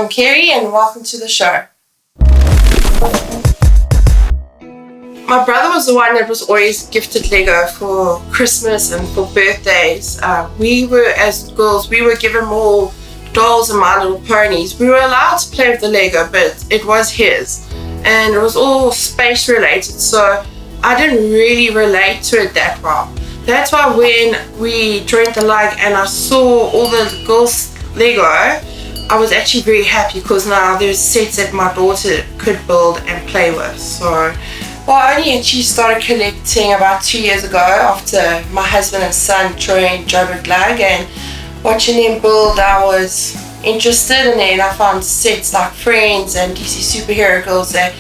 I'm Kerry and welcome to the show. My brother was the one that was always gifted Lego for Christmas and for birthdays. We were, as girls, we were given more dolls and My Little Ponies. We were allowed to play with the Lego, but it was his. And it was all space related, so I didn't really relate to it that well. That's why when we joined the Lug and I saw all the girls' Lego, I was actually very happy because now there's sets that my daughter could build and play with. So, I only actually started collecting about 2 years ago after my husband and son joined Joburg Lug, and watching them build, I was interested, and then I found sets like Friends and DC Superhero Girls that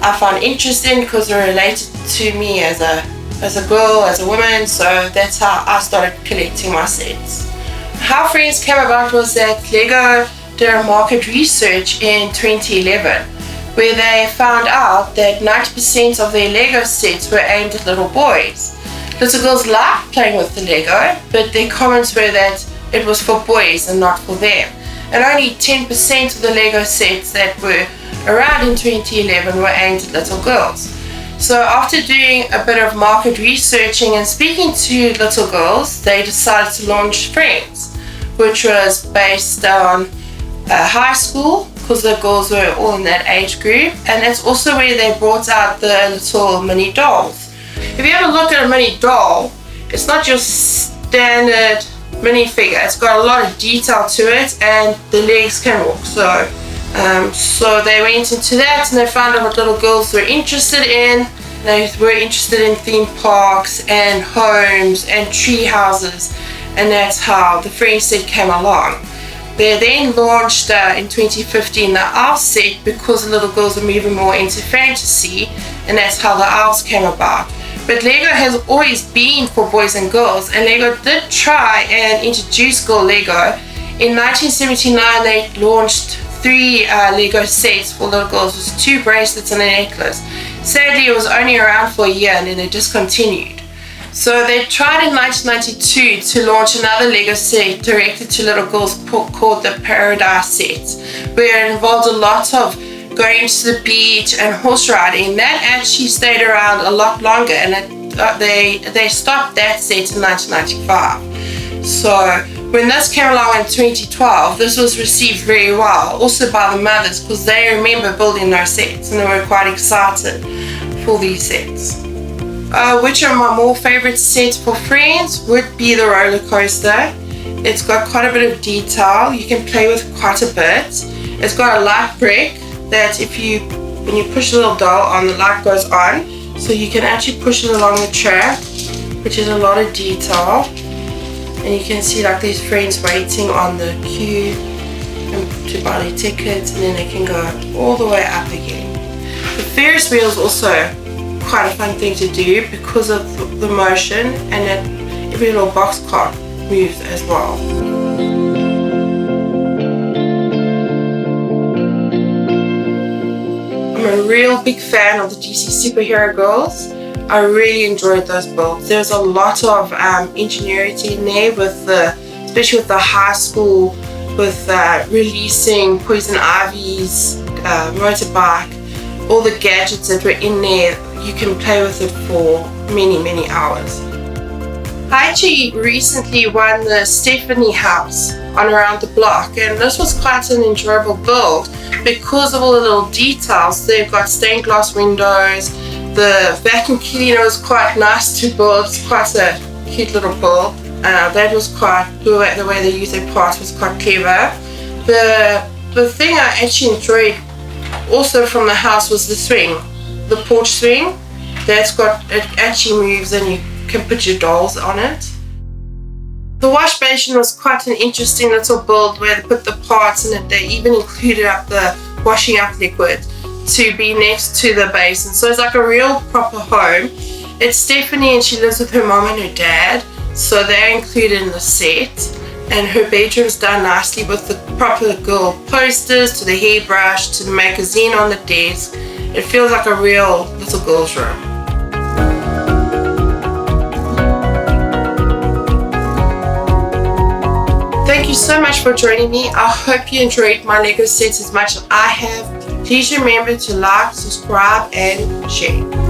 I found interesting because they're related to me as a girl, as a woman, so that's how I started collecting my sets. How Friends came about was that Lego did a market research in 2011 where they found out that 90% of their Lego sets were aimed at little boys. Little girls liked playing with the Lego, but their comments were that it was for boys and not for them. And only 10% of the Lego sets that were around in 2011 were aimed at little girls. So after doing a bit of market researching and speaking to little girls, they decided to launch Friends, which was based on high school, because the girls were all in that age group, and that's also where they brought out the little mini dolls. If you have a look at a mini doll, it's not just standard minifigure. It's got a lot of detail to it, and the legs can walk. So they went into that and they found out what little girls were interested in. They were interested in theme parks and homes and tree houses, and that's how the Friends set came along. They then launched in 2015 the Elves set because the little girls were moving more into fantasy, and that's how the Elves came about. But Lego has always been for boys and girls, and Lego did try and introduce girl Lego. In 1979 they launched 3 Lego sets for little girls. It was 2 bracelets and a necklace. Sadly it was only around for a year and then it discontinued. So they tried in 1992 to launch another Lego set directed to little girls called the Paradise set, where it involved a lot of going to the beach and horse riding. That actually stayed around a lot longer, and they stopped that set in 1995. So when this came along in 2012, this was received very well, also by the mothers, because they remember building those sets and they were quite excited for these sets. Which are my more favorite sets for Friends would be the roller coaster. It's got quite a bit of detail. You can play with quite a bit. It's got a light brick that when you push the little doll on, the light goes on. So you can actually push it along the track, which is a lot of detail. And you can see like these friends waiting on the queue to buy their tickets, and then they can go all the way up again. The Ferris wheel is also quite a fun thing to do because of the motion, and that every little box car moves as well. I'm a real big fan of the DC Superhero Girls. I really enjoyed those builds. There's a lot of ingenuity in there, especially with the high school, with releasing Poison Ivy's motorbike, all the gadgets that were in there. You can play with it for many, many hours. I actually recently won the Stephanie house on Around the Block, and this was quite an enjoyable build because of all the little details. They've got stained glass windows. The vacuum cleaner was quite nice to build. It's quite a cute little build. That was quite, the way they used their parts was quite clever. The thing I actually enjoyed also from the house was the swing. The porch swing, it actually moves and you can put your dolls on it. The wash basin was quite an interesting little build where they put the parts in it. They even included up the washing up liquid to be next to the basin. So it's like a real proper home. It's Stephanie and she lives with her mom and her dad. So they're included in the set. And her bedroom's done nicely with the proper girl posters to the hairbrush to the magazine on the desk. It feels like a real little girl's room. Thank you so much for joining me. I hope you enjoyed my Lego sets as much as I have. Please remember to like, subscribe, and share.